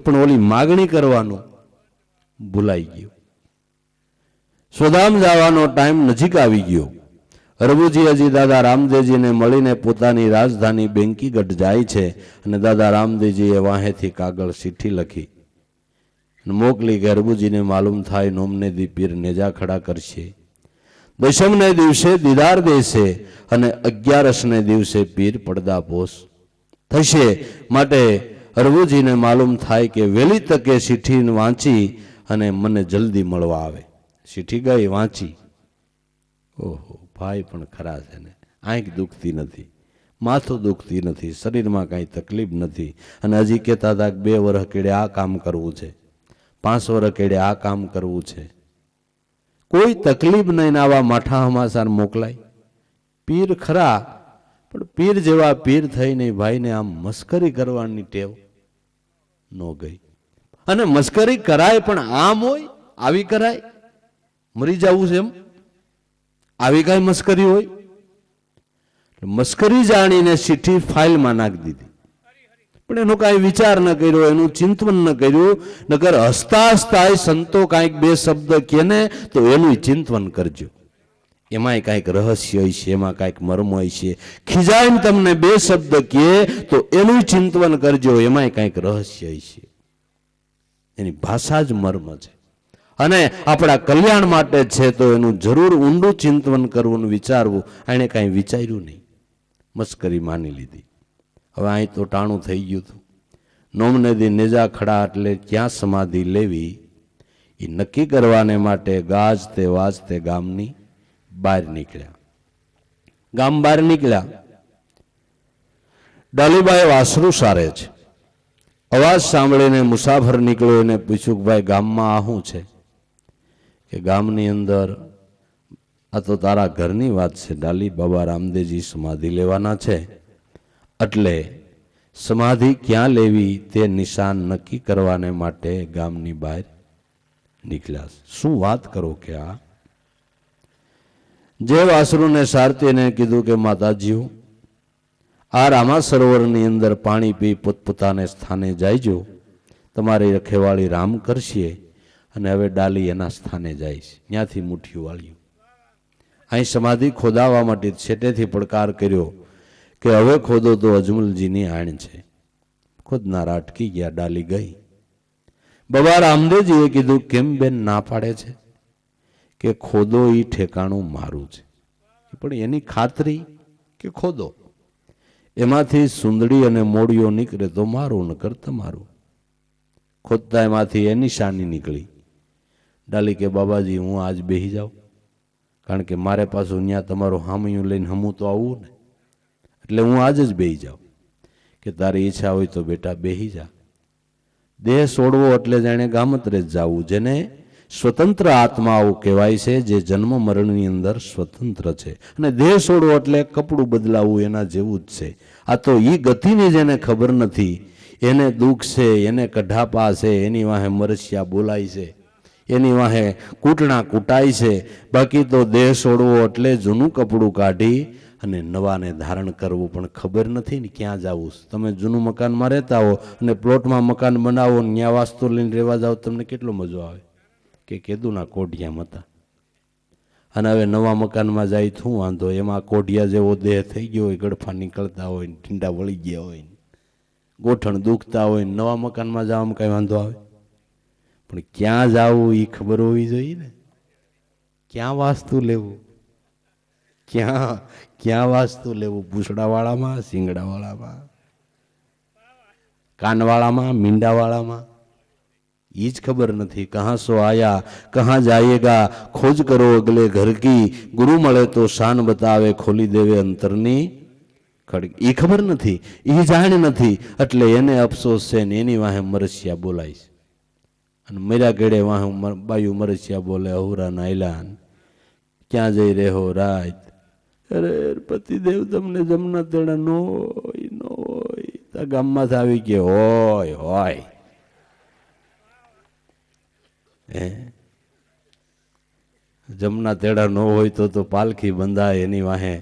પણ ઓલી માગણી કરવાનું ભૂલાઈ ગયું. સ્વધામ જવાનો ટાઈમ નજીક આવી ગયો. રઘુજી હજી દાદા રામદેવજીને મળીને પોતાની રાજધાની બેંકીગઢ જાય છે અને દાદા રામદેવજીએ વાહેથી કાગળ ચિઠ્ઠી લખી મોકલી કે રઘુજીને માલુમ થાય નોમને દી પીર નેજા ખડા કરશે, દશમને દિવસે દીદાર દેશે અને 11ને દિવસે પીર પડદા પોષ થશે. માટે રઘુજીને માલુમ થાય કે વહેલી તકે ચિઠ્ઠી વાંચી અને મને જલ્દી મળવા આવે. ચિઠ્ઠી ગઈ, વાંચી. ઓહો, ભાઈ પણ ખરા છે ને, આંખ દુખતી નથી, માથું દુખતી નથી, શરીરમાં કાંઈ તકલીફ નથી. અને હજી કહેતા હતા કે 2 વર્ષ કેડે આ કામ કરવું છે, 5 વર્ષ કેડે આ કામ કરવું છે. કોઈ તકલીફ નહીં, આવા માઠા હમાસાર મોકલાય. પીર ખરા, પણ પીર જેવા પીર થઈને ભાઈને આમ મસ્કરી કરવાની ટેવ ન ગઈ. અને મસ્કરી કરાય પણ આમ હોય, આવી કરાય, મરી જવું છે એમ, આવી કઈ મસ્કરી હોય? મસ્કરી જાણીને ચિઠ્ઠી ફાઇલમાં નાખી દીધી. પણ એનો કાંઈ વિચાર ન કર્યો, એનું ચિંતન ન કર્યું. નકર હસતા હસતા સંતો કાંઈક 2 શબ્દ કહે ને તો એનું ચિંતન કરજો. એમાંય કાંઈક રહસ્ય હોય છે, એમાં કાંઈક મર્મ હોય છે. ખીજાઈને તમને 2 શબ્દ કહે તો એનું ચિંતન કરજો, એમાંય કાંઈક રહસ્ય હોય છે. એની ભાષા જ મર્મ છે અને આપણા કલ્યાણ માટે છે, તો એનું જરૂર ઊંડું ચિંતન કરવું, વિચારવું. એણે કાંઈ વિચાર્યું નહીં, મસ્કરી માની લીધી. હવે અહીં તો ટાણું થઈ ગયું હતું. નોમને દી નેજા ખડા એટલે ક્યાં સમાધિ લેવી એ નક્કી કરવાને માટે ગાજતે વાજતે ગામની બહાર નીકળ્યા. ગામ બહાર નીકળ્યા. ડાલીબાઈ વાસરું સારે છે. અવાજ સાંભળીને મુસાફર નીકળ્યો. એને પૂછ્યું કે ભાઈ ગામમાં આ શું છે? કે ગામની અંદર આ તો તારા ઘરની વાત છે, ડાલી બાબા રામદેવજી સમાધિ લેવાના છે, એટલે સમાધિ ક્યાં લેવી તે નિશાન નક્કી કરવાને માટે ગામની બહાર નીકળ્યા. શું વાત કરો કે આ? જે વાસરુને સારથીને કીધું કે માતાજીઓ, આ રામા સરોવરની અંદર પાણી પી પોતપોતાને સ્થાને જાયજો, તમારી રખેવાળી રામ કરશે. અને હવે ડાલી એના સ્થાને જાય છે, ત્યાંથી મુઠ્ઠીઓ વાળ્યું. અહીં સમાધિ ખોદાવવા માટે છેટેથી પડકાર કર્યો કે હવે ખોદો તો અજમલજીની આણ છે. ખોદનારા અટકી ગયા, ડાલી ગઈ. બાબા રામદેવજીએ કીધું કેમ બેન ના પાડે છે? કે ખોદો એ ઠેકાણું મારું છે, પણ એની ખાતરી કે ખોદો, એમાંથી સુંદડી અને મોડીઓ નીકળે તો મારું, નકર તમારું. ખોદતા એમાંથી એની શાની નીકળી. ડાલી કે બાબાજી હું આજ બેહી જાઉં, કારણ કે મારે પાછું ત્યાં તમારું હામયું લઈને હમું તો આવવું ને, એટલે હું આજ જ બેહી જાઉં. કે તારી ઈચ્છા હોય તો બેટા બેહી જા. દેહ છોડવો એટલે જાણે ગામત્રે જ જવું, જેને સ્વતંત્ર આત્માઓ કહેવાય છે, જે જન્મ મરણની અંદર સ્વતંત્ર છે. અને દેહ છોડવો એટલે કપડું બદલાવવું, એના જેવું જ છે. આ તો ઈ ગતિની જેને ખબર નથી એને દુઃખ છે, એને કઢાપા છે, એની વાહે મરસિયા બોલાય છે, એની વાહે કૂટણા કૂટાય છે. બાકી તો દેહ છોડવો એટલે જૂનું કપડું કાઢી અને નવાને ધારણ કરવું. પણ ખબર નથી ને ક્યાં જવું. તમે જૂનું મકાનમાં રહેતા હો અને પ્લોટમાં મકાન બનાવો, ત્યાં વાસ્તુ લઈને રહેવા જાઓ, તમને કેટલો મજો આવે કે કેદુના કોઢિયા હતા. અને હવે નવા મકાનમાં જાય શું વાંધો? એમાં કોઢિયા જેવો દેહ થઈ ગયો હોય, ગળફા નીકળતા હોય, ઠીંડા વળી ગયા હોય, ગોઠણ દુખતા હોય, નવા મકાનમાં જવામાં કઈ વાંધો આવે? પણ ક્યાં જવું એ ખબર હોવી જોઈએ ને. ક્યાં વાસ્તુ લેવું, ક્યાં વાસ્તુ લેવું? પૂછડાવાળામાં, સિંગડાવાળામાં, કાનવાળામાં, મીંડાવાળામાં? ये જ ખબર નથી. कहाँ सो आया कहाँ जाएगा, खोज करो अगले घर की, गुरु મળે તો શાન બતાવે, ખોલી દેવે અંતરની ખડકી. એ ખબર નથી, એ જાણ નથી, એટલે એને અફસોસ છે ને એની વાહે મરસિયા બોલાય છે. અને મર્યા ગેડે વાહે બાયુ મરસિયા બોલે, અહુરા નાયલાન ક્યાં જઈ રહ્યો રાત? અરે પતિદેવ તમને જમના તેડા નો હોય. ગામમાંથી આવી ગયો હોય હોય જમના તેડા ન હોય તો પાલખી બંધાય, એની વાહે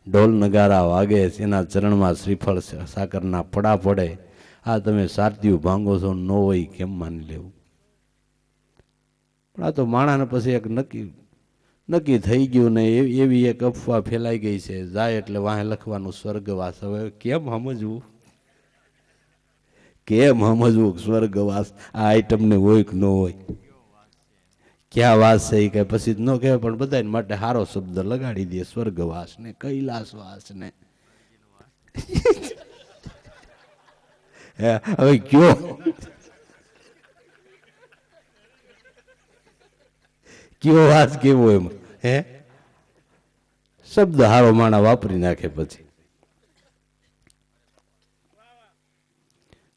ઢોલ નગારા વાગે, એના ચરણમાં શ્રીફળ સાકરના પડા પડે આ તમે સારતીયું ભાંગો છો ન હોય કેમ માની લેવું? પણ આ તો માણાને પછી એક નક્કી થઈ ગયું ને એવી એક અફવા ફેલાઈ ગઈ છે, જાય એટલે વાહે લખવાનું સ્વર્ગવાસ. હવે કેમ સમજવું સ્વર્ગવાસ આ આઈટમને હોય કે ન હોય? ક્યાં વાસ છે એ કઈ પછી ન કહેવાય, પણ બધા માટે સારો શબ્દ લગાડી દે, સ્વર્ગવાસ ને કૈલાસવાસ ને. હવે કયો વાસ કેવો એમ? શબ્દ હારો માણા વાપરી નાખે પછી.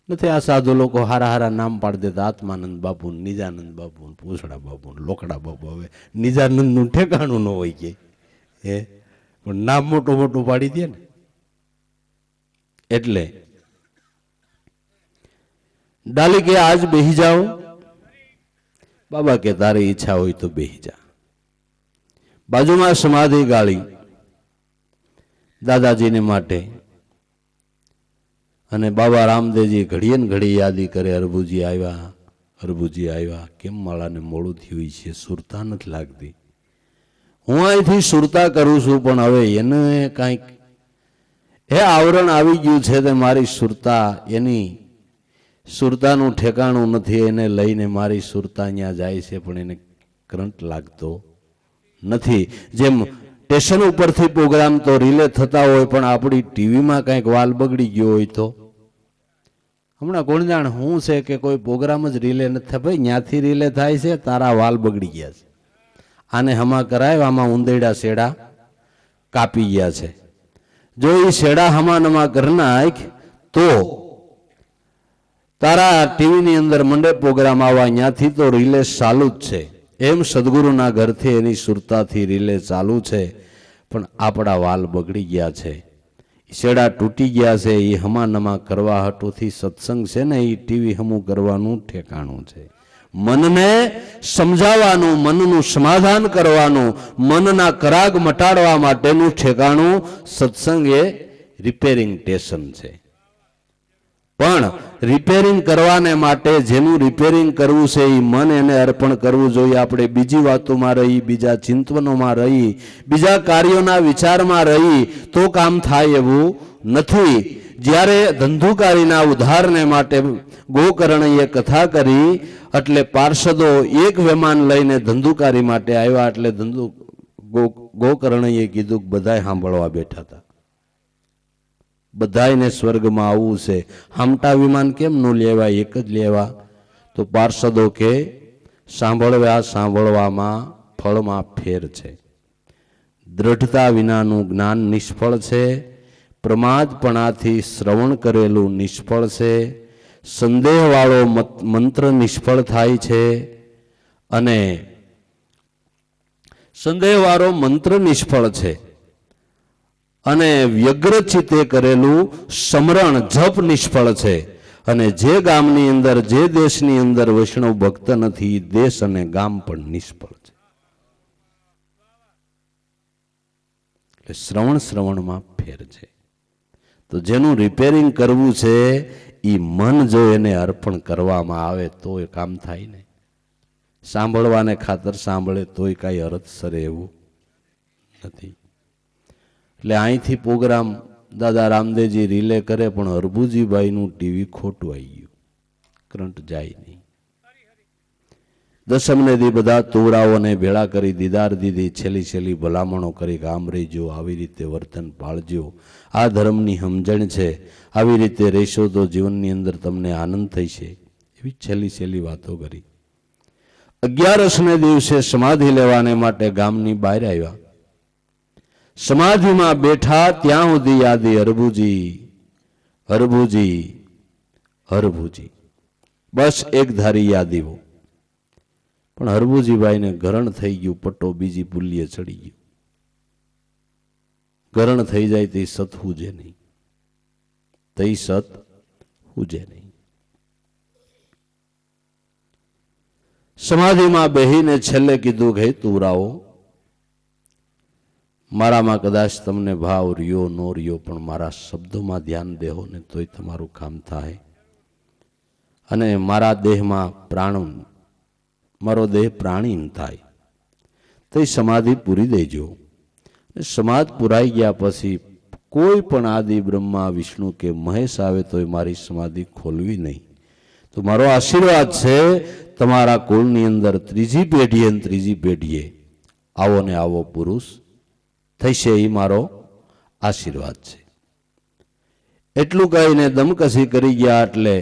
નથી આ સાધુ લોકો હારા હારા નામ પાડી દેતા, આત્માનંદ બાપુ, નિજાનંદ બાપુ, પૂછડા બાપુ, લોકડા બાપુ. હવે નિજાનંદ નું ઠેકાણું ન હોય કે પણ નામ મોટું મોટું પાડી દે ને. એટલે ડાલી કે આજ બેહી જાઉં, બાબા કે તારી ઈચ્છા હોય તો બેહી જા. બાજુમાં સમાધિ ગાળી દાદાજીને માટે, અને બાબા રામદેવજી ઘડીએ ને ઘડી યાદી કરે, અરબુજી આવ્યા, કેમ માળાને મોડું થયું છે, સુરતા નથી લાગતી. હું અહીંથી સુરતા કરું છું, પણ હવે એને કાંઈક આવરણ આવી ગયું છે તે મારી સુરતા, એની સુરતાનું ઠેકાણું નથી. એને લઈને મારી સુરતા અહીંયા જાય છે, પણ એને કરંટ લાગતો નથી. જેમ સ્ટેશન ઉપરથી પ્રોગ્રામ તો રિલે થતા હોય, પણ આપણી ટીવીમાં કાંઈક વાલ બગડી ગયો હોય તો હમણાં કોણ જાણ શું છે કે કોઈ પ્રોગ્રામ જ રિલે નથી થતા. ભાઈ ત્યાંથી રિલે થાય છે, તારા વાલ બગડી ગયા છે, આને હમા કરાય, આમાં ઉંદેડા શેડા કાપી ગયા છે. જો એ શેડા હમા નમા કરી નાખ તો તારા ટીવીની અંદર મંડે પ્રોગ્રામ આવવા, ત્યાંથી તો રિલે ચાલુ જ છે. એમ સદગુરુના ઘરથી એની સુરતાથી રિલે ચાલુ છે, પણ આપણા વાલ બગડી ગયા છે, શેડા તૂટી ગયા છે. એ હમા નમા કરવા હટોથી સત્સંગ છે ને, એ ટીવી હમું કરવાનું ઠેકાણું છે. મનને સમજાવવાનું, મનનું સમાધાન કરવાનું, મનના કરાગ મટાડવા માટેનું ઠેકાણું સત્સંગ એ રિપેરિંગ સ્ટેશન છે. પણ રિપેરિંગ કરવાને માટે જેનું રિપેરિંગ કરવું છે એ મન એને અર્પણ કરવું જોઈએ. આપણે બીજી વાતોમાં રહી, બીજા ચિંતનોમાં રહી, બીજા કાર્યોના વિચારમાં રહી તો કામ થાય એવું નથી. જ્યારે ધંધુકારીના ઉદ્ધારને માટે ગોકર્ણએ કથા કરી, એટલે પાર્ષદો એક વિમાન લઈને ધંધુકારી માટે આવ્યા. એટલે ગોકર્ણએ કીધું કે બધાય સાંભળવા બેઠા હતા, બધાયને સ્વર્ગમાં આવવું છે, હામટા વિમાન કેમ ન લેવા, એક જ લેવા? તો પાર્ષદો કે સાંભળવામાં ફળમાં ફેર છે. દ્રઢતા વિનાનું જ્ઞાન નિષ્ફળ છે, પ્રમાદપણાથી શ્રવણ કરેલું નિષ્ફળ છે, સંદેહવાળો મંત્ર નિષ્ફળ થાય છે, અને સંદેહવાળો મંત્ર નિષ્ફળ છે, અને વ્યગ્રચિતે કરેલું સમરણ જપ નિષ્ફળ છે. અને જે ગામની અંદર, જે દેશની અંદર વૈષ્ણવ ભક્ત નથી, દેશ અને ગામ પણ નિષ્ફળ છે. એટલે શ્રવણમાં ફેર છે. તો જેનું રિપેરિંગ કરવું છે એ મન જો એને અર્પણ કરવામાં આવે તો એ કામ થાય ને. સાંભળવાને ખાતર સાંભળે તોય કાંઈ અર્થ સરે એવું નથી. એટલે અહીંથી પ્રોગ્રામ દાદા રામદેવજી રિલે કરે, પણ હરભુજીભાઈનું ટીવી ખોટું આવી ગયું, કરંટ જાય નહીં. દસમને દી બધા તુવડાઓને ભેળા કરી દીદાર દીધી, છેલ્લી ભલામણો કરી કે આમ રહેજો, આવી રીતે વર્તન પાળજો, આ ધર્મની સમજણ છે, આવી રીતે રહેશો તો જીવનની અંદર તમને આનંદ થશે, એવી છેલ્લી વાતો કરી. 11ને દિવસે સમાધિ લેવાને માટે ગામની બહાર આવ્યા. સમાધિમાં બેઠા ત્યાં સુધી યાદી હરભુજી, બસ એક ધારી યાદીઓ. પણ હરભુજીભાઈને ગરણ થઈ ગયું, પટ્ટો બીજી પુલ્લીએ ચડી ગયો. ગરણ થઈ જાય તે સત હુજે નહીં, સમાધિમાં બેહીને છેલ્લે કીધું કે તુરાઓ, મારામાં કદાચ તમને ભાવ રહ્યો નો રહ્યો, પણ મારા શબ્દોમાં ધ્યાન દેહો ને તોય તમારું કામ થાય. અને મારા દેહમાં મારો દેહ પ્રાણીન થાય તો સમાધિ પૂરી દેજો. સમાધિ પુરાઈ ગયા પછી કોઈ પણ આદિ બ્રહ્મા વિષ્ણુ કે મહેશ આવે તો મારી સમાધિ ખોલવી નહીં. તો મારો આશીર્વાદ છે તમારા કુળની અંદર ત્રીજી પેઢીએ આવો ને આવો પુરુષ થશે, એ મારો આશીર્વાદ છે. એટલું કહીને દમકસી કરી ગયા એટલે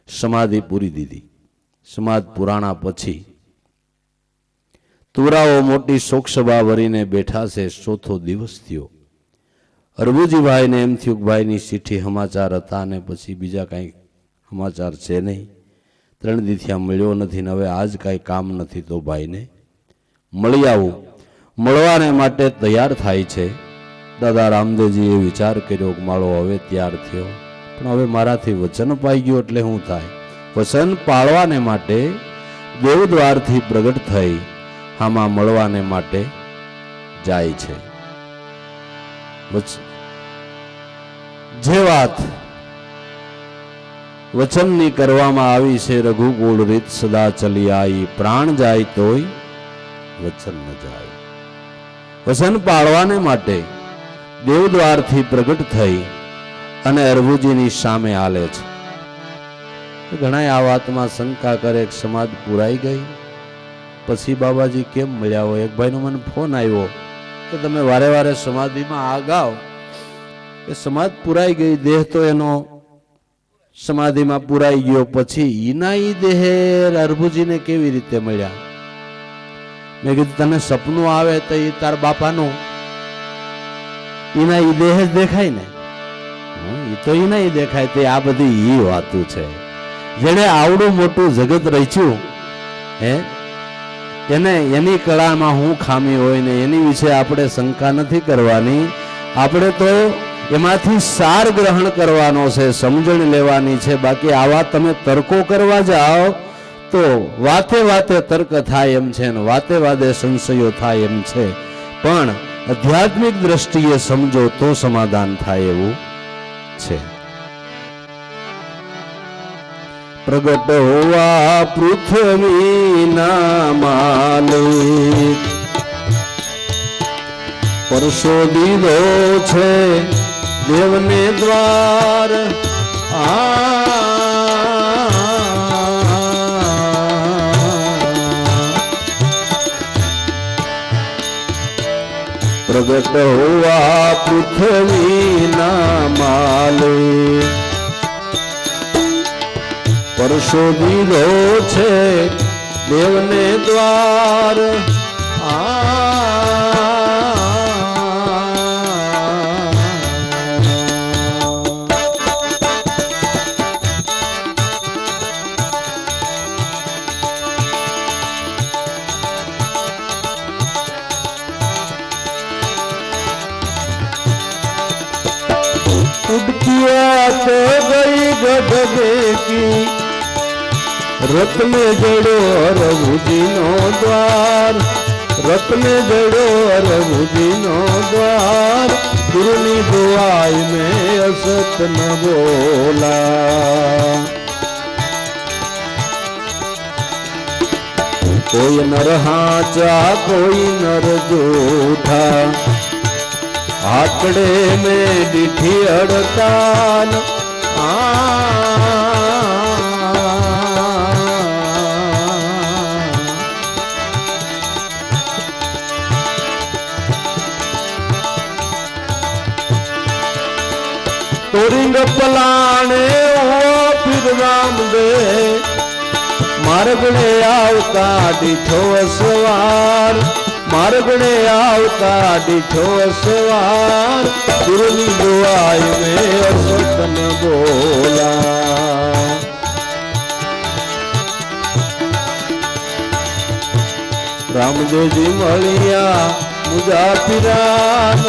સમાધિ પૂરી દીધી. સમાધિ પુરાણા પછી તુરાઓ મોટી શોકસભા ભરીને બેઠા છે. ચોથો દિવસ થયો. અરબુજીભાઈને એમ થયું કે ભાઈની ચિઠ્ઠી સમાચાર હતા ને પછી બીજા કાંઈ સમાચાર છે નહીં. 3 દીથી મળ્યો નથી ને હવે આજ કાંઈ કામ નથી તો ભાઈને મળી આવું. મળવાને માટે તૈયાર થાય છે. દાદા રામદેવજીએ વિચાર કર્યો કે માળો હવે તૈયાર થયો, પણ હવે મારાથી વચન પાઈ ગયું એટલે શું થાય? વચન પાળવાને માટે દેવદ્વારથી પ્રગટ થઈ આમાં મળવાને માટે જાય છે. જે વાત વચનની કરવામાં આવી છે, રઘુકુળ રીત સદા ચલી આવી, પ્રાણ જાય તોય વચન ન જાય. વચન પાળવાને માટે દેવદ્વારથી પ્રગટ થઈ અને અરબુજીની સામે હાલે છે. ઘણા આ વાતમાં શંકા કરે કે સમાધિ પુરાઈ ગઈ પછી બાબાજી કેમ મળ્યા હોય? એક ભાઈનો મને ફોન આવ્યો કે તમે વારે વારે સમાધિમાં આ ગાઓ કે સમાધિ પુરાઈ ગઈ, દેહ તો એનો સમાધિમાં પુરાઈ ગયો, પછી ઈના ઈ દેહ અરબુજીને કેવી રીતે મળ્યા? મેં કીધું તને સપનું આવે તો એ તાર બાપાનું ઈના ઈ દેહ જ દેખાય ને? એ તો ઈના ઈ દેખાય. તે આ બધી ઈ વાતું છે. જેને આવડું મોટું જગત રચ્યું એને એની કળામાં હું ખામી હોય ને એની વિશે આપણે શંકા નથી કરવાની. આપણે તો એમાંથી સાર ગ્રહણ કરવાનો છે, સમજણ લેવાની છે. બાકી આવા તમે તર્કો કરવા જાઓ તો વાતે વાતે તર્ક થાય એમ છે ને વાતે વાતે સંશયો થાય એમ છે. પણ આધ્યાત્મિક દ્રષ્ટિએ સમજો તો સમાધાન થાય એવું છે. પ્રગટ હોવા પૃથ્વીના માલિક પરસો દીધો છે દેવને દ્વાર. પ્રગટ હોવા પૃથ્વીના માલિક પરસો દીધો છે દેવને દ્વાર. उड़किया तो गई गढ़ की रत में जड़ो रघुजी नो द्वार. रत में जड़ो रघुजी नो द्वार. गुरुनी दुआई में असत न बोला. कोई नर हाचा कोई नर जूठा. आकड़े में डिठी अड़तान. तोरिंग पलाने फिर राम दे मार्गणे आवता डिठो सवार. मार्गणे आवता डिठो सवार. गुरुनी दुआई में असत न बोला. रामदेव जी मलिया मुजाफिरान.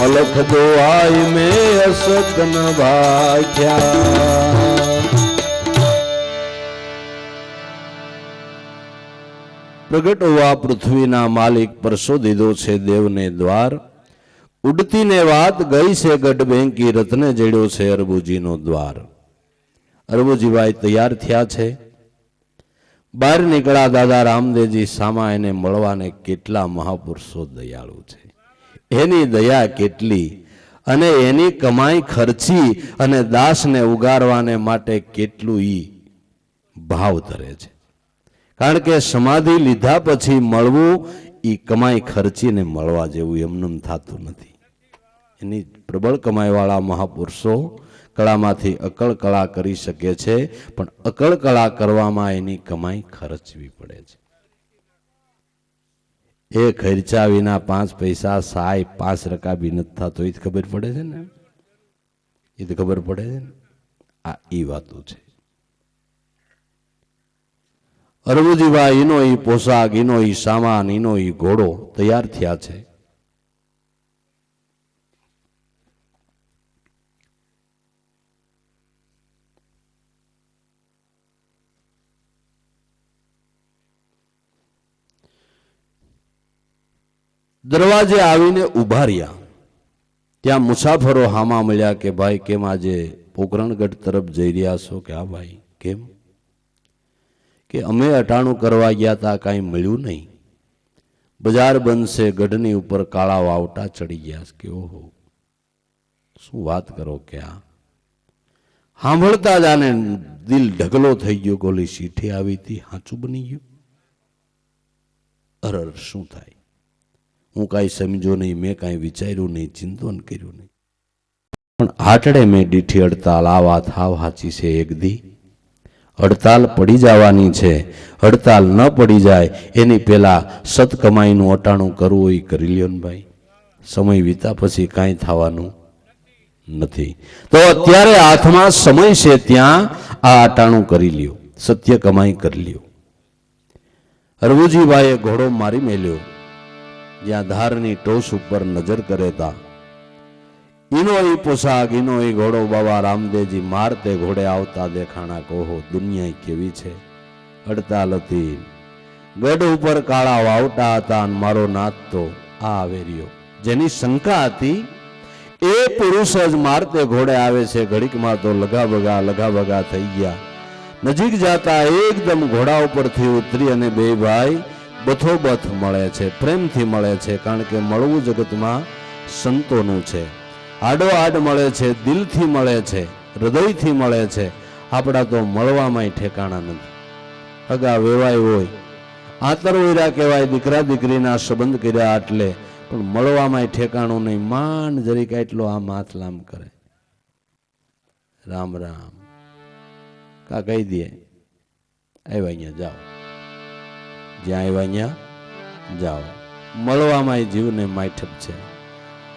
अलख दुआई में असत न भाख्या. પ્રગટ હોવા પૃથ્વીના માલિક પરસો દીધો છે દેવને દ્વાર. ઉડતી ને વાત ગઈ છે ગઢ બેંકી, રત્ને જડ્યો છે અરબુજીનો દ્વાર. અરબુજીભાઈ તૈયાર થયા છે. બહાર નીકળ્યા દાદા રામદેવજી સામા એને મળવાને કેટલા મહાપુરુષો દયાળુ છે, એની દયા કેટલી, અને એની કમાઈ ખર્ચી અને દાસને ઉગારવાને માટે કેટલું ઈ ભાવ ધરે છે. કારણ કે સમાધિ લીધા પછી મળવું ઈ કમાઈ ખર્ચીને મળવા જેવું એમનેમ થતું નથી. એની પ્રબળ કમાઈવાળા મહાપુરુષો કળામાંથી અકળ કળા કરી શકે છે, પણ અકળ કળા કરવામાં એની કમાઈ ખર્ચવી પડે છે. એ ખર્ચા વિના 5 પૈસા સાય 5 રકાબી નથી થતો. એ ખબર પડે છે ને, એ તો ખબર પડે છે ને. આ ઈ વાતો છે. અરબુજીભાઈ એનો ઈ પોશાક, એનો ઈ સામાન, એનો ઈ ઘોડો તૈયાર થયા છે. દરવાજે આવીને ઉભા રહ્યા. ત્યાં મુસાફરો હામા મળ્યા કે ભાઈ કેમ આજે પોકરણગઢ તરફ જઈ રહ્યા છો? કે હા ભાઈ. કેમ? કે અમે અટાણું કરવા ગયા તા, કાંઈ મળ્યું નહીં. બજાર બંધ છે, ગઢની ઉપર કાળા વાવટા ચડી ગયા. કે ઓહો, શું વાત કરો. કે આ સાંભળતા જ આને દિલ ઢગલો થઈ ગયો. ગોલી સીઠી આવી હતી, સાચું બની ગયું. અરર, શું થાય? હું કાંઈ સમજો નહીં, મેં કાંઈ વિચાર્યું નહીં, ચિંતન કર્યું નહીં. પણ આટડે મેં દીઠી હડતાલ. આ વાત હાવ સાચી છે. એક દી હડતાલ પડી જવાની છે. હડતાલ ન પડી જાય એની પહેલા સત કમાઈનું અટાણું કરવું હોય કરી લ્યો ને ભાઈ. સમય વીતા પછી કાંઈ થવાનું નથી. તો અત્યારે હાથમાં સમય છે, ત્યાં આ અટાણું કરી લ્યો, સત્ય કમાઈ કરી લ્યો. અરબુજીભાઈએ ઘોડો મારી મેલ્યો. જ્યાં ધારની ટોચ ઉપર નજર કરે તા એનો એ પોશાક, એનો એ ઘોડો બાબા રામદેવજી મારતે ઘોડે આવતા દેખાણા. કહો દુનિયા કેવી છે. હડતાલ હતી, ગઢ ઉપર કાળા વાવટા હતા, અને મારો નાથ તો આ આવે રહ્યો. જેની શંકા હતી એ પુરુષ જ મારતે ઘોડે આવે છે. ઘડીકમાં તો લગાભગા થઈ ગયા. નજીક જતા એકદમ ઘોડા ઉપરથી ઉતરી અને બે ભાઈ બથોબથ મળે છે, પ્રેમથી મળે છે. કારણ કે મળવું જગતમાં સંતોનું છે. આડોઆડ મળે છે, દિલથી મળે છે, હૃદયથી મળે છે. આપણા તો મળવામાંય ઠેકાણા નથી. હગા વેવાય હોય, આંતરવૈરા કહેવાય, દીકરા દીકરીના સંબંધ કર્યા એટલે, પણ મળવામાંય ઠેકાણું નહીં. માન જરીક એટલો આમ હાથ લામ કરે, રામ રામ કા કહી દે, આવ્યા અહીંયા જાઓ, જ્યાં આવ્યા અહીંયા જાઓ. મળવામાં જીવને માઠપ છે.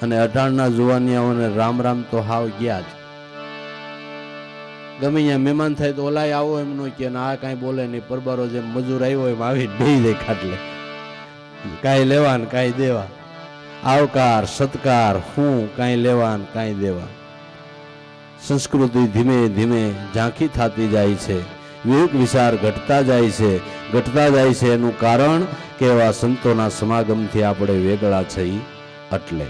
અને અઢારના જુવાનિયાઓને રામ રામ તો હાવ ગયા જ. ગમે અહીંયા મહેમાન થાય તો ઓલાય આવો એમ નો કે આ કાંઈ બોલે નહીં. પરબારો જેમ મજૂર આવ્યો એમ આવી બેહી જાય ખાટલે. કાંઈ લેવા ને કાંઈ દેવા, આવકાર સત્કાર, હું કાંઈ લેવા ને કાંઈ દેવા. સંસ્કૃતિ ધીમે ધીમે ઝાંખી થતી જાય છે. વિવેક વિચાર ઘટતા જાય છે, ઘટતા જાય છે. એનું કારણ કે એવા સંતોના સમાગમથી આપણે વેગળા છીએ. એટલે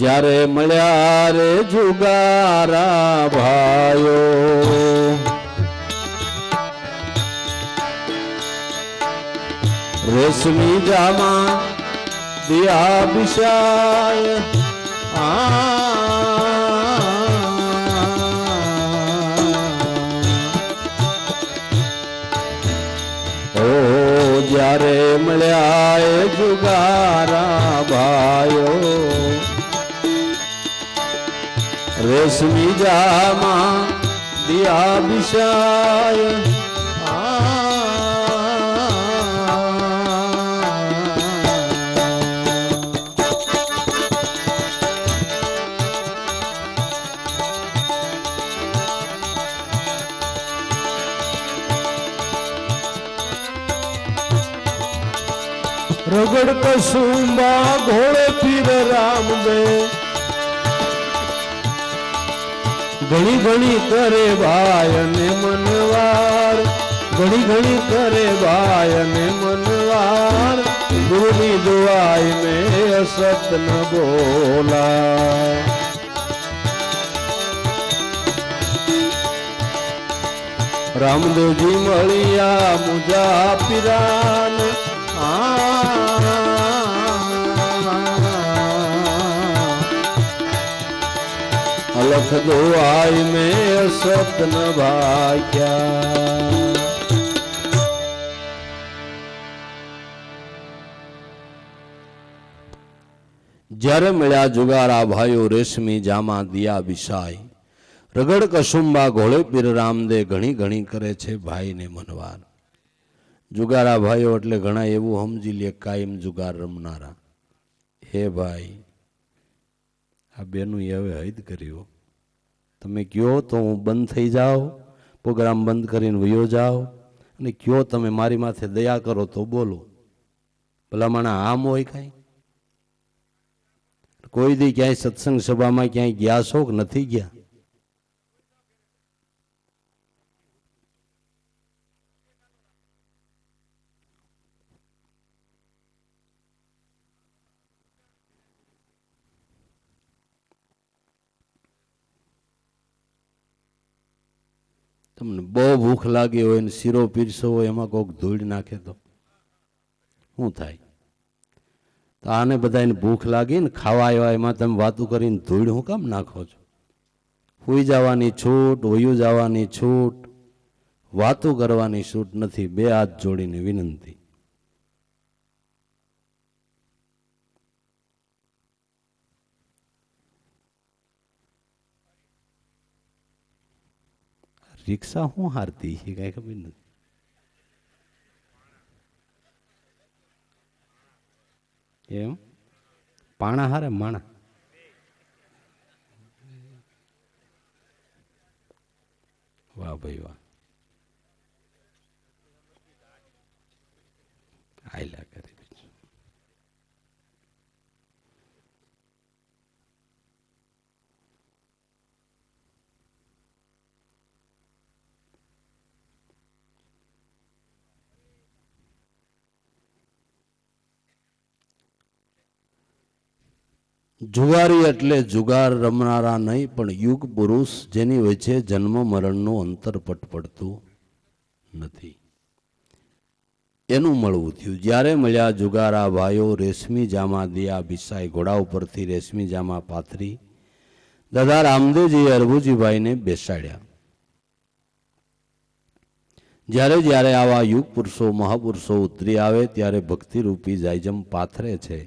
જ્યારે મળ્યા રે જુગારા ભાયો, રેશમી જામા દિયા બિશાય, જ્યારે મળ્યા એ જુગારા ભાયો, રેશમી જામા દિયા બિશાય, રગડ કસુંબા ઘોડે પીર રામ દે, ઘણી ઘણી કરે ભાઈ અને મનવાર, ઘણી ઘણી કરે ભાઈ અને મનવાર. मनवार गुरुनी दुआई में असत न बोला। रामदेव जी मलिया मुजा पिरान अलख दुआई में असत न भाग्या। જ્યારે મળ્યા જુગારા ભાઈઓ રેશમી જામા દિયા બિસાઈ રગડ કસુંબા ઘોળે પીર રામદે ઘણી ઘણી કરે છે ભાઈને મનવાર। જુગારા ભાઈઓ એટલે ઘણા એવું સમજી લે કાયમ જુગાર રમનારા। હે ભાઈ આ બેનું હવે હૈદ કર્યો, તમે કયો તો હું બંધ થઈ જાઓ, પ્રોગ્રામ બંધ કરીને વયો જાઓ, અને કયો તમે મારી માથે દયા કરો તો બોલો। ભલામણા આમ હોય કાંઈ? કોઈ દી ક્યાંય સત્સંગ સભામાં ક્યાંય ગયા છો કે નથી ગયા? તમને બહુ ભૂખ લાગી હોય ને શીરો પીરસો હોય એમાં કોઈક ધૂળ નાખે તો શું થાય? તો આને બધાને ભૂખ લાગી ને ખાવા આવ્યા એમાં તમે વાતું કરીને ધૂળ હું કામ નાખો છો? હુઈ જવાની છૂટ, વયું જવાની છૂટ, વાતું કરવાની છૂટ નથી। બે હાથ જોડીને વિનંતી। રિક્ષા શું હારતી છે કઈ ખબર નથી। એમ પાણા હારે માણા? વાહ ભાઈ વાહ, આયલા કરે। જુગારી એટલે જુગાર રમનારા નહીં, પણ યુગ પુરુષ જેની વચ્ચે જન્મ મરણનું અંતર પડતું નથી, એનું મળવું થયું। જ્યારે મળ્યા જુગારા ભાઈઓ રેશમી જામા દિયા બિસાઈ ઘોડા ઉપરથી રેશમી જામા પાથરી દાદા રામદેવજીએ અરબુજીભાઈને બેસાડ્યા। જ્યારે જ્યારે આવા યુગ પુરુષો મહાપુરુષો ઉતરી આવે ત્યારે ભક્તિરૂપી જાયજમ પાથરે છે,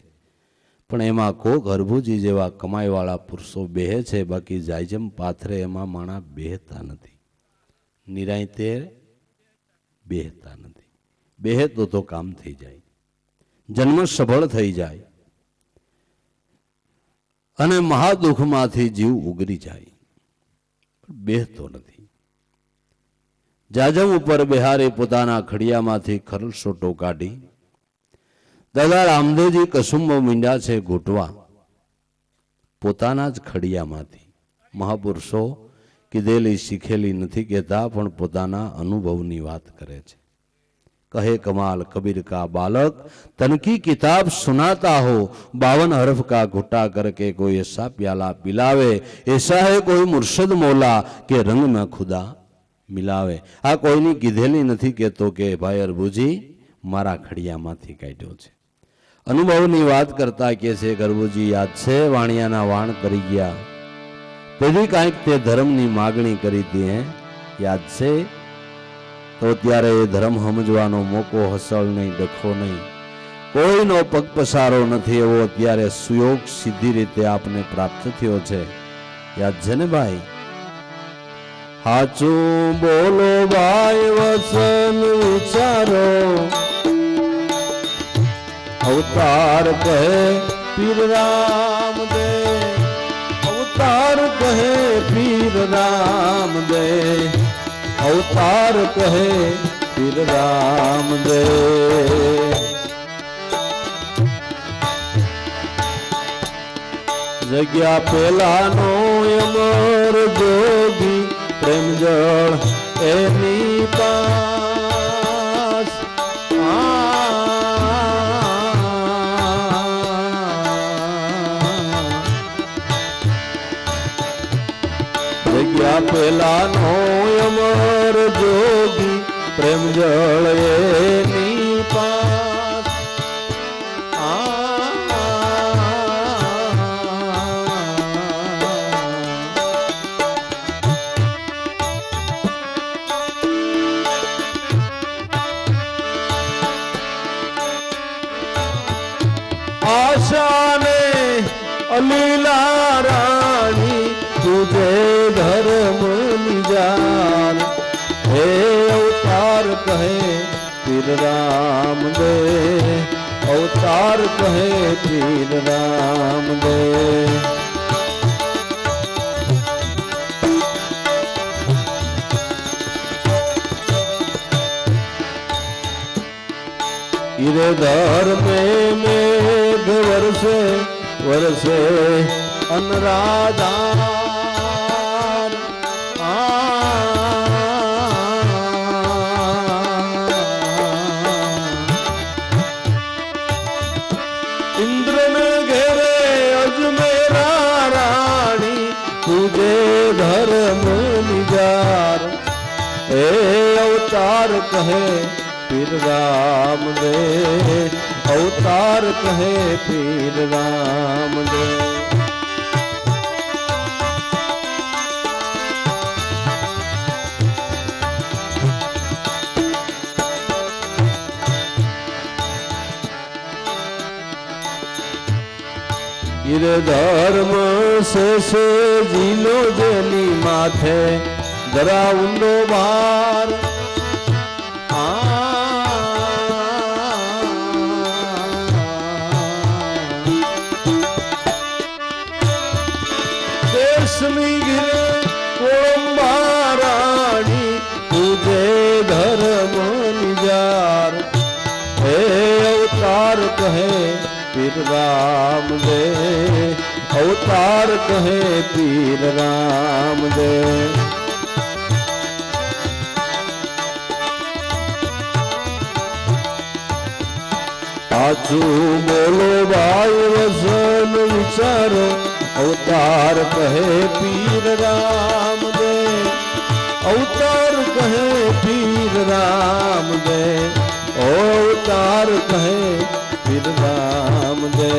પણ એમાં કોક હરભુજી જેવા કમાઈવાળા પુરુષો બેહે છે, બાકી જાયજમ પાથરે એમાં માણા બેહતા નથી, નિરાંતે બેહતા નથી। બેહે તો કામ થઈ જાય, જન્મ સફળ થઈ જાય અને મહાદુઃખમાંથી જીવ ઉગરી જાય, બેહતો નથી। જાજમ ઉપર બિહારી પોતાના ખડિયામાંથી ખરલસોટો કાઢી દાદા રામદેવજી કસુંબ મીંડ્યા છે ઘૂંટવા પોતાના જ ખડિયામાંથી। મહાપુરુષો કીધેલી શીખેલી નથી કહેતા, પણ પોતાના અનુભવની વાત કરે છે। કહે કમાલ કબીર કા બાલક તનકી કિતાબ સુનાતા હો, 52 હરફ કા ઘુટા કરકે કોઈ ऐसा प्याला पिलावे, ऐसा है कोई मुर्शद मौला કે રંગ में खुदा મિલાવે। આ કોઈની કીધેલી નથી કહેતો કે ભાઈ અરબુજી મારા ખડિયામાંથી કાઢ્યો છે। અનુભવની વાત કરતા કે છે અરબુજી યાદ છે વાણિયાના વાણ કરી ગયા તેથી કાંઈક તે ધર્મની માગણી કરી હતી, હે યાદ છે? તો ત્યારે એ ધર્મ સમજવાનો મોકો હસળ નહીં, ડખો નહીં, કોઈનો પગ પસારો નથી, એવો અત્યારે સુયોગ સીધી રીતે આપને પ્રાપ્ત થયો છે। યાદ છે ને ભાઈ? હાચું બોલો ભાઈ વસન વિચારો, અવતાર કહે પીર રામદેવ, અવતાર કહે પીર રામદેવ, અવતાર કહે પીર રામદેવ। જગ્યા પેલાનો અમર જોગી પ્રેમ જળ એની પાસ, જગ્યા પેલાનો અમર જોગી પ્રેમ જળ એની પાસ આશાને અલીલા રાણી તુજે ધર્મ નિજાર હે અવતાર કહે પીર રામ દે અવતાર કહે પીર રામ દે ઈરે ધર્મે મેઘ વરસે વરસે અનરાધાર ઇન્દ્રને ઘેરે અજમેરા રાણી તુજે ધર્મ નિજાર એ અવતાર કહે પીર રામ દે અવતાર કહે પીર રામ દે ઈરે ધર્મ શેષે જીલો જેની માથે જરા ઊંડો ભાર દેશની ગીરે કોળંબા રાણી તુજે ધર્મ નિજાર હે અવતાર કહે પીર રામ દે અવતાર કહે પીર રામ દે સાચું બોલો ભાઈ વસન વિચારો અવતાર કહે પીર રામ દે અવતાર કહે પીર રામ દે અવતાર કહે પીર રામ દે